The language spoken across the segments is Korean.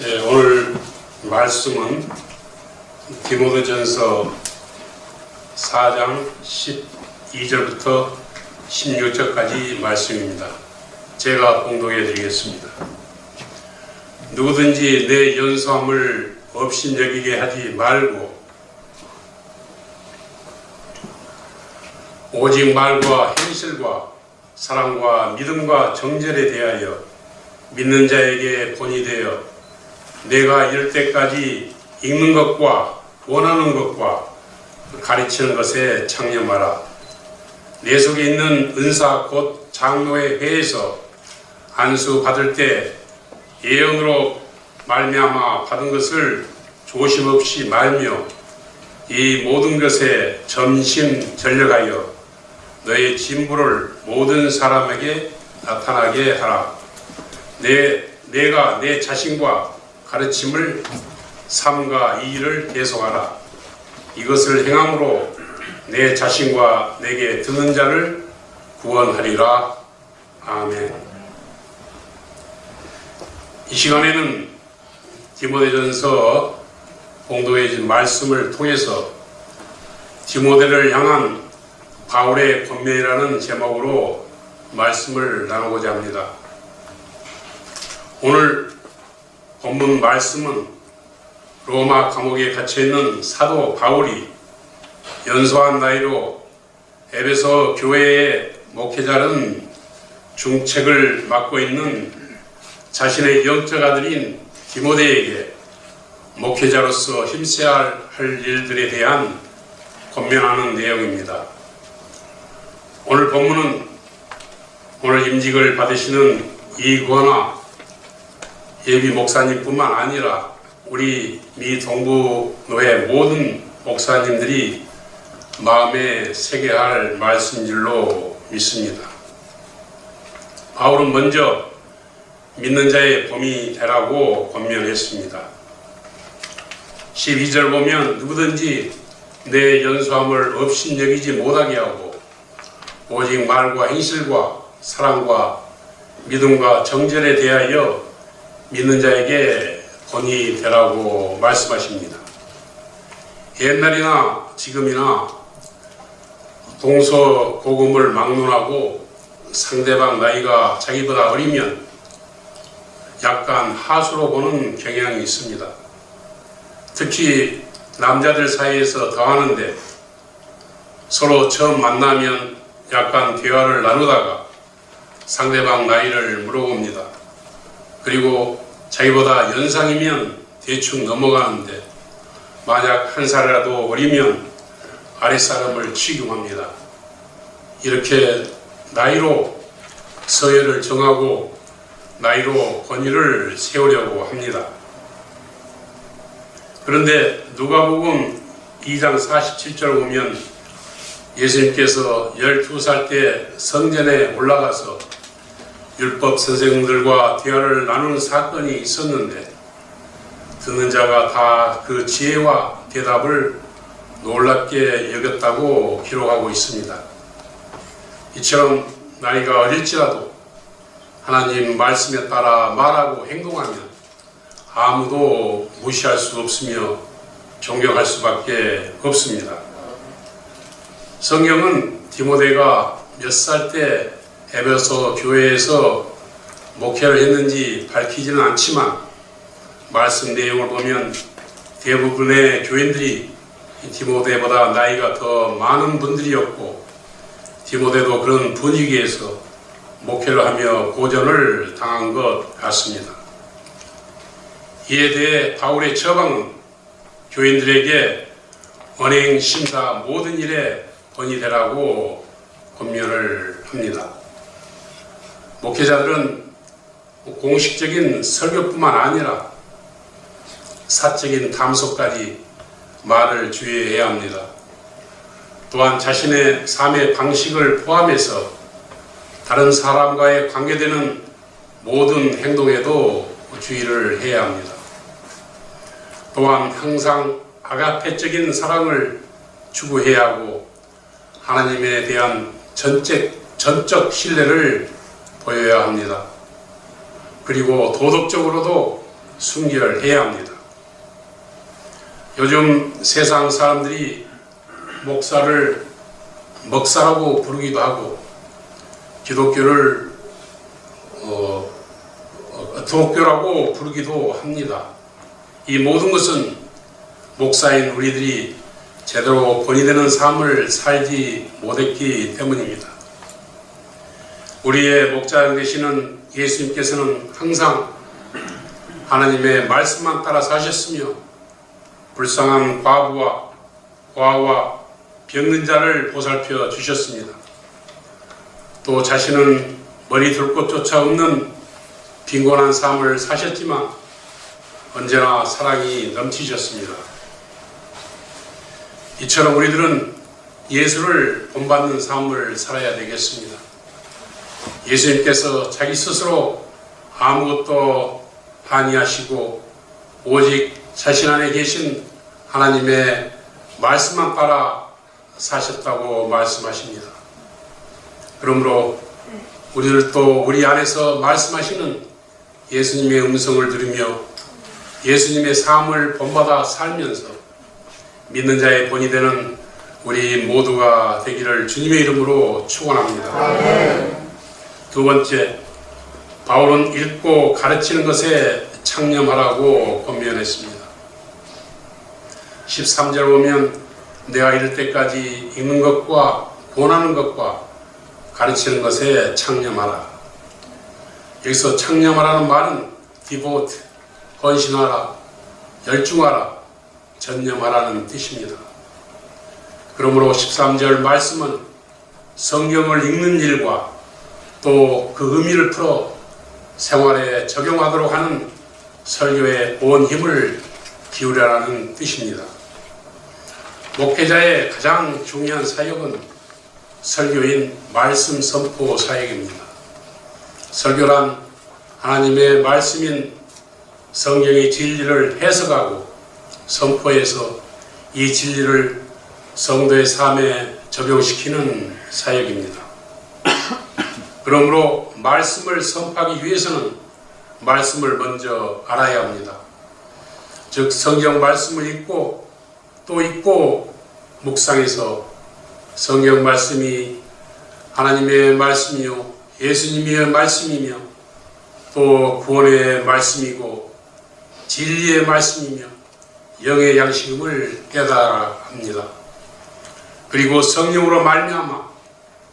네, 오늘 말씀은 디모데전서 4장 12절부터 16절까지 말씀입니다. 제가 봉독해 드리겠습니다. 누구든지 내 연소함을 업신여기게 하지 말고 오직 말과 행실과 사랑과 믿음과 정절에 대하여 믿는 자에게 본이 되어 내가 이를 때까지 읽는 것과 원하는 것과 가르치는 것에 창념하라. 내 속에 있는 은사 곧 장로의 회에서 안수 받을 때 예언으로 말미암아 받은 것을 조심 없이 말며 이 모든 것에 전심전력하여 너의 진부를 모든 사람에게 나타나게 하라. 내가 내 자신과 가르침을 삼가 이 일을 계속하라. 이것을 행함으로 내 자신과 내게 듣는 자를 구원하리라. 아멘. 이 시간에는 디모데전서 봉독해 준 말씀을 통해서 디모데를 향한 바울의 권면이라는 제목으로 말씀을 나누고자 합니다. 오늘 본문 말씀은 로마 감옥에 갇혀있는 사도 바울이 연소한 나이로 에베소 교회의 목회자는 중책을 맡고 있는 자신의 영적 아들인 디모데에게 목회자로서 힘써야 할 일들에 대한 권면하는 내용입니다. 오늘 본문은 오늘 임직을 받으시는 이권화 예비 목사님뿐만 아니라 우리 미 동부노회 모든 목사님들이 마음에 새겨야 할 말씀줄로 믿습니다. 바울은 먼저 믿는 자의 범이 되라고 권면했습니다. 12절 보면 누구든지 내 연소함을 업신여기지 못하게 하고 오직 말과 행실과 사랑과 믿음과 정절에 대하여 믿는 자에게 본이 되라고 말씀하십니다. 옛날이나 지금이나 동서고금을 막론하고 상대방 나이가 자기보다 어리면 약간 하수로 보는 경향이 있습니다. 특히 남자들 사이에서 더하는데 서로 처음 만나면 약간 대화를 나누다가 상대방 나이를 물어봅니다. 그리고 자기보다 연상이면 대충 넘어가는데 만약 한 살이라도 어리면 아랫사람을 취급합니다. 이렇게 나이로 서열을 정하고 나이로 권위를 세우려고 합니다. 그런데 누가복음 2장 47절 보면 예수님께서 12살 때 성전에 올라가서 율법 선생들과 대화를 나누는 사건이 있었는데 듣는 자가 다 그 지혜와 대답을 놀랍게 여겼다고 기록하고 있습니다. 이처럼 나이가 어릴지라도 하나님 말씀에 따라 말하고 행동하면 아무도 무시할 수 없으며 존경할 수밖에 없습니다. 성경은 디모데가 몇 살 때 에베소 교회에서 목회를 했는지 밝히지는 않지만 말씀 내용을 보면 대부분의 교인들이 디모데보다 나이가 더 많은 분들이었고 디모데도 그런 분위기에서 목회를 하며 고전을 당한 것 같습니다. 이에 대해 바울의 처방은 교인들에게 언행, 심사 모든 일에 본이 되라고 권면을 합니다. 목회자들은 공식적인 설교뿐만 아니라 사적인 담소까지 말을 주의해야 합니다. 또한 자신의 삶의 방식을 포함해서 다른 사람과의 관계되는 모든 행동에도 주의를 해야 합니다. 또한 항상 아가페적인 사랑을 추구해야 하고 하나님에 대한 전적 신뢰를 보여야 합니다. 그리고 도덕적으로도 순결해야 합니다. 요즘 세상 사람들이 목사를 먹사라고 부르기도 하고 기독교를 도교라고 부르기도 합니다. 이 모든 것은 목사인 우리들이 제대로 본이 되는 삶을 살지 못했기 때문입니다. 우리의 목자 되시는 예수님께서는 항상 하나님의 말씀만 따라 사셨으며 불쌍한 과부와 고아와 병든 자를 보살펴 주셨습니다. 또 자신은 머리 둘 곳조차 없는 빈곤한 삶을 사셨지만 언제나 사랑이 넘치셨습니다. 이처럼 우리들은 예수를 본받는 삶을 살아야 되겠습니다. 예수님께서 자기 스스로 아무것도 아니하시고 오직 자신 안에 계신 하나님의 말씀만 따라 사셨다고 말씀하십니다. 그러므로 우리들도 우리 안에서 말씀하시는 예수님의 음성을 들으며 예수님의 삶을 본받아 살면서 믿는 자의 본이 되는 우리 모두가 되기를 주님의 이름으로 축원합니다. 두 번째, 바울은 읽고 가르치는 것에 창념하라고 권면했습니다. 13절 보면 내가 이를 때까지 읽는 것과 권하는 것과 가르치는 것에 창념하라. 여기서 창념하라는 말은 devote, 헌신하라, 열중하라, 전념하라는 뜻입니다. 그러므로 13절 말씀은 성경을 읽는 일과 또 그 의미를 풀어 생활에 적용하도록 하는 설교에 온 힘을 기울여라는 뜻입니다. 목회자의 가장 중요한 사역은 설교인 말씀 선포 사역입니다. 설교란 하나님의 말씀인 성경의 진리를 해석하고 선포해서 이 진리를 성도의 삶에 적용시키는 사역입니다. 그러므로 말씀을 선포하기 위해서는 말씀을 먼저 알아야 합니다. 즉 성경 말씀을 읽고 또 읽고 묵상해서 성경 말씀이 하나님의 말씀이요 예수님의 말씀이며 또 구원의 말씀이고 진리의 말씀이며 영의 양식임을 깨달아야 합니다. 그리고 성령으로 말미암아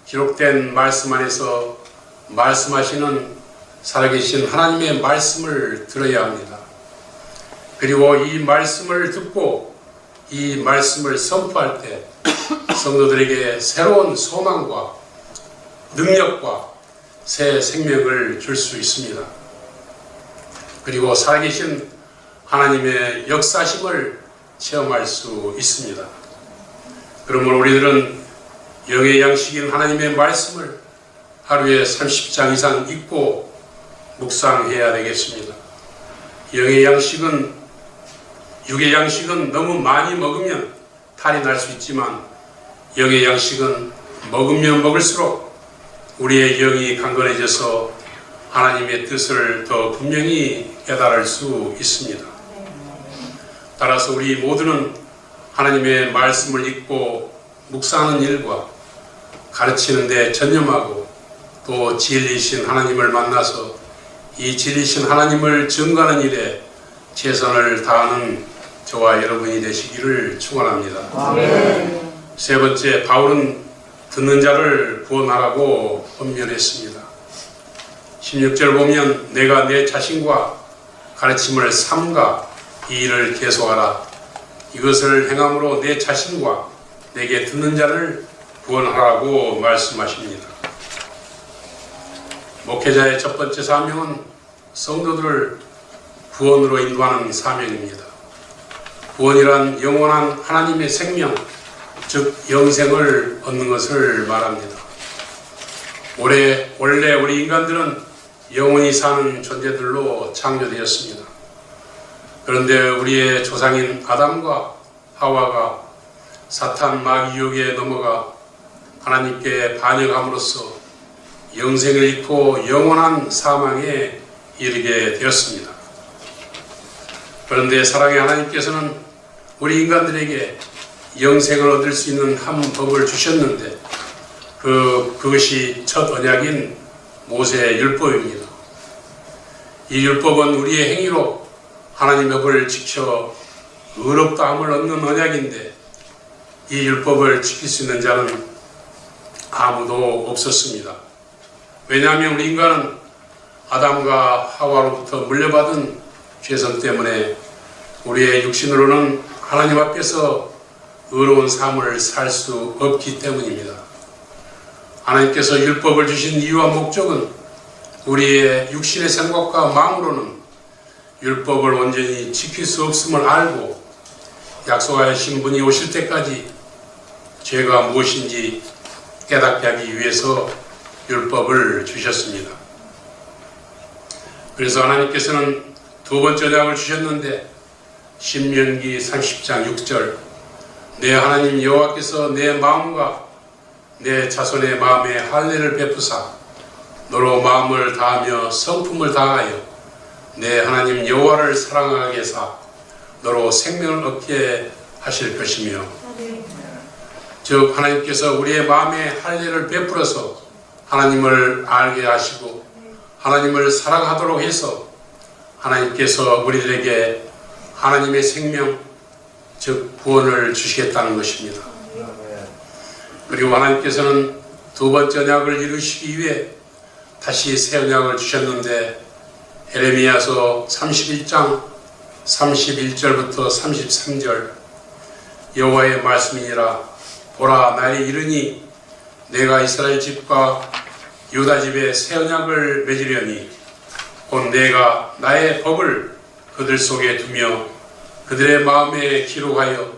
기록된 말씀 안에서 말씀하시는 살아계신 하나님의 말씀을 들어야 합니다. 그리고 이 말씀을 듣고 이 말씀을 선포할 때 성도들에게 새로운 소망과 능력과 새 생명을 줄 수 있습니다. 그리고 살아계신 하나님의 역사심을 체험할 수 있습니다. 그러므로 우리들은 영의 양식인 하나님의 말씀을 하루에 30장 이상 읽고 묵상해야 되겠습니다. 영의 양식은 육의 양식은 너무 많이 먹으면 탈이 날 수 있지만 영의 양식은 먹으면 먹을수록 우리의 영이 강건해져서 하나님의 뜻을 더 분명히 깨달을 수 있습니다. 따라서 우리 모두는 하나님의 말씀을 읽고 묵상하는 일과 가르치는 데 전념하고 또 진리신 하나님을 만나서 이 진리신 하나님을 증거하는 일에 최선을 다하는 저와 여러분이 되시기를 축원합니다. 아멘. 세 번째, 바울은 듣는 자를 구원하라고 권면했습니다. 16절 보면 내가 내 자신과 가르침을 삼가 이 일을 계속하라. 이것을 행함으로 내 자신과 내게 듣는 자를 구원하라고 말씀하십니다. 목회자의 첫 번째 사명은 성도들을 구원으로 인도하는 사명입니다. 구원이란 영원한 하나님의 생명, 즉 영생을 얻는 것을 말합니다. 원래 우리 인간들은 영원히 사는 존재들로 창조되었습니다. 그런데 우리의 조상인 아담과 하와가 사탄 마귀 유혹에 넘어가 하나님께 반역함으로써 영생을 잃고 영원한 사망에 이르게 되었습니다. 그런데 사랑의 하나님께서는 우리 인간들에게 영생을 얻을 수 있는 한 법을 주셨는데 그것이 첫 언약인 모세의 율법입니다. 이 율법은 우리의 행위로 하나님의 법을 지켜 의롭다함을 얻는 언약인데 이 율법을 지킬 수 있는 자는 아무도 없었습니다. 왜냐하면 우리 인간은 아담과 하와로부터 물려받은 죄성 때문에 우리의 육신으로는 하나님 앞에서 의로운 삶을 살 수 없기 때문입니다. 하나님께서 율법을 주신 이유와 목적은 우리의 육신의 생각과 마음으로는 율법을 온전히 지킬 수 없음을 알고 약속하신 분이 오실 때까지 죄가 무엇인지 깨닫게 하기 위해서 율법을 주셨습니다. 그래서 하나님께서는 두 번째 언약을 주셨는데 신명기 30장 6절 내 하나님 여호와께서 내 마음과 내 자손의 마음에 할례를 베푸사 너로 마음을 다하며 성품을 다하여 내 하나님 여호와를 사랑하게 해사 너로 생명을 얻게 하실 것이며 즉 하나님께서 우리의 마음에 할례를 베풀어서 하나님을 알게 하시고 하나님을 사랑하도록 해서 하나님께서 우리들에게 하나님의 생명 즉 구원을 주시겠다는 것입니다. 그리고 하나님께서는 두 번째 언약을 이루시기 위해 다시 새 언약을 주셨는데 에레미야서 31장 31절부터 33절 여호와의 말씀이니라 보라 날이 이르니 내가 이스라엘 집과 유다 집에 새 언약을 맺으려니 곧 내가 나의 법을 그들 속에 두며 그들의 마음에 기록하여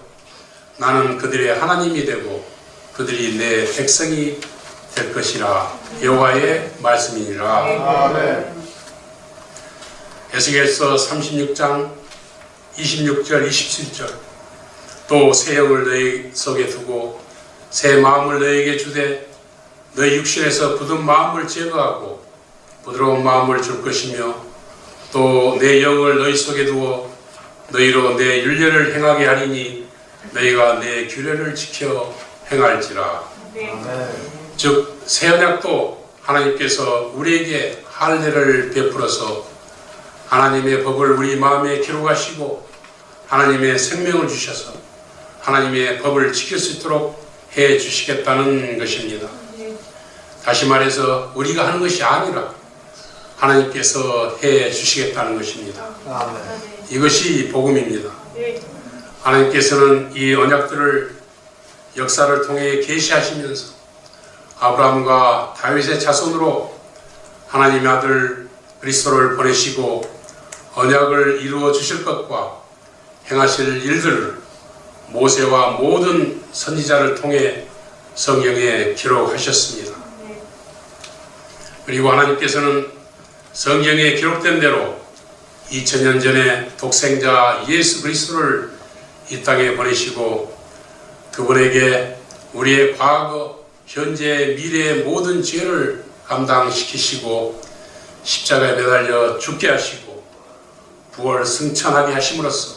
나는 그들의 하나님이 되고 그들이 내 백성이 될 것이라 여호와의 말씀이니라. 아멘. 에스겔서 36장 26절 27절 또 새 영을 너희 속에 두고 새 마음을 너희에게 주되 너희 육신에서 굳은 마음을 제거하고 부드러운 마음을 줄 것이며 또 내 영을 너희 속에 두어 너희로 내 율례를 행하게 하리니 너희가 내 규례를 지켜 행할지라. 즉 새 언약도 하나님께서 우리에게 할례를 베풀어서 하나님의 법을 우리 마음에 기록하시고 하나님의 생명을 주셔서 하나님의 법을 지킬 수 있도록 해 주시겠다는 것입니다. 다시 말해서 우리가 하는 것이 아니라 하나님께서 해 주시겠다는 것입니다. 이것이 복음입니다. 하나님께서는 이 언약들을 역사를 통해 계시하시면서 아브라함과 다윗의 자손으로 하나님의 아들 그리스도를 보내시고 언약을 이루어 주실 것과 행하실 일들을 모세와 모든 선지자를 통해 성경에 기록하셨습니다. 그리고 하나님께서는 성경에 기록된 대로 2000년 전에 독생자 예수 그리스도를 이 땅에 보내시고 그분에게 우리의 과거, 현재, 미래의 모든 죄를 감당시키시고 십자가에 매달려 죽게 하시고 부활 승천하게 하심으로써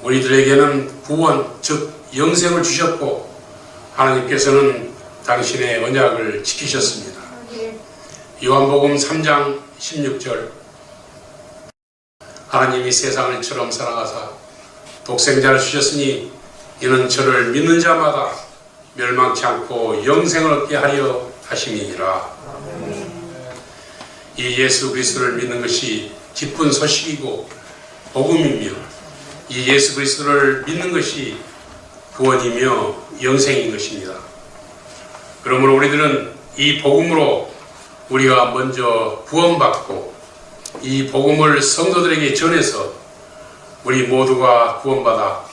우리들에게는 구원, 즉 영생을 주셨고 하나님께서는 당신의 언약을 지키셨습니다. 요한복음 3장 16절 하나님이 세상을 이처럼 사랑하사 독생자를 주셨으니 이는 저를 믿는 자마다 멸망치 않고 영생을 얻게 하려 하심이니라. 이 예수 그리스도를 믿는 것이 기쁜 소식이고 복음이며 이 예수 그리스도를 믿는 것이 구원이며 영생인 것입니다. 그러므로 우리들은 이 복음으로 우리가 먼저 구원받고 이 복음을 성도들에게 전해서 우리 모두가 구원받아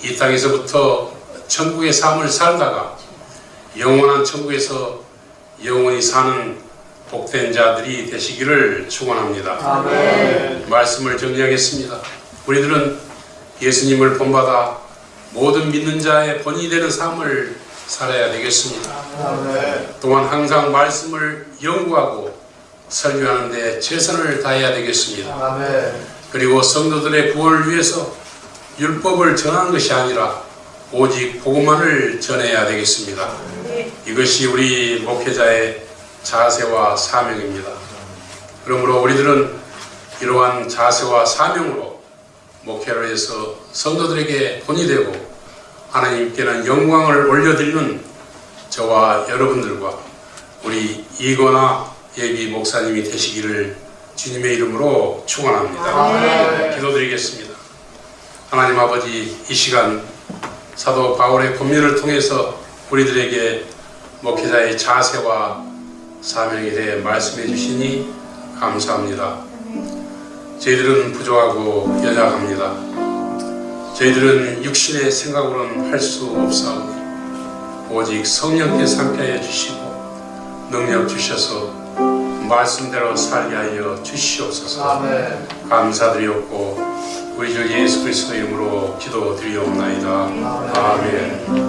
이 땅에서부터 천국의 삶을 살다가 영원한 천국에서 영원히 사는 복된 자들이 되시기를 축원합니다. 아멘. 말씀을 정리하겠습니다. 우리들은 예수님을 본받아 모든 믿는 자의 본이 되는 삶을 살아야 되겠습니다. 아멘. 또한 항상 말씀을 연구하고 설교하는 데 최선을 다해야 되겠습니다. 아멘. 그리고 성도들의 구원을 위해서 율법을 전하는 것이 아니라 오직 복음만을 전해야 되겠습니다. 이것이 우리 목회자의 자세와 사명입니다. 그러므로 우리들은 이러한 자세와 사명으로 목회를 해서 성도들에게 본이 되고 하나님께는 영광을 올려드리는 저와 여러분들과 우리 이거나 예비 목사님이 되시기를 주님의 이름으로 축원합니다. 기도드리겠습니다. 하나님 아버지, 이 시간 사도 바울의 권면을 통해서 우리들에게 목회자의 자세와 사명에 대해 말씀해 주시니 감사합니다. 저희들은 부족하고 연약합니다. 저희들은 육신의 생각으로는 할 수 없사오니 오직 성령께서 함께하여 주시고 능력 주셔서 말씀대로 살게 하여 주시옵소서. 감사드리옵고 우리 주 예수 그리스도 이름으로 기도드리옵나이다. 아멘.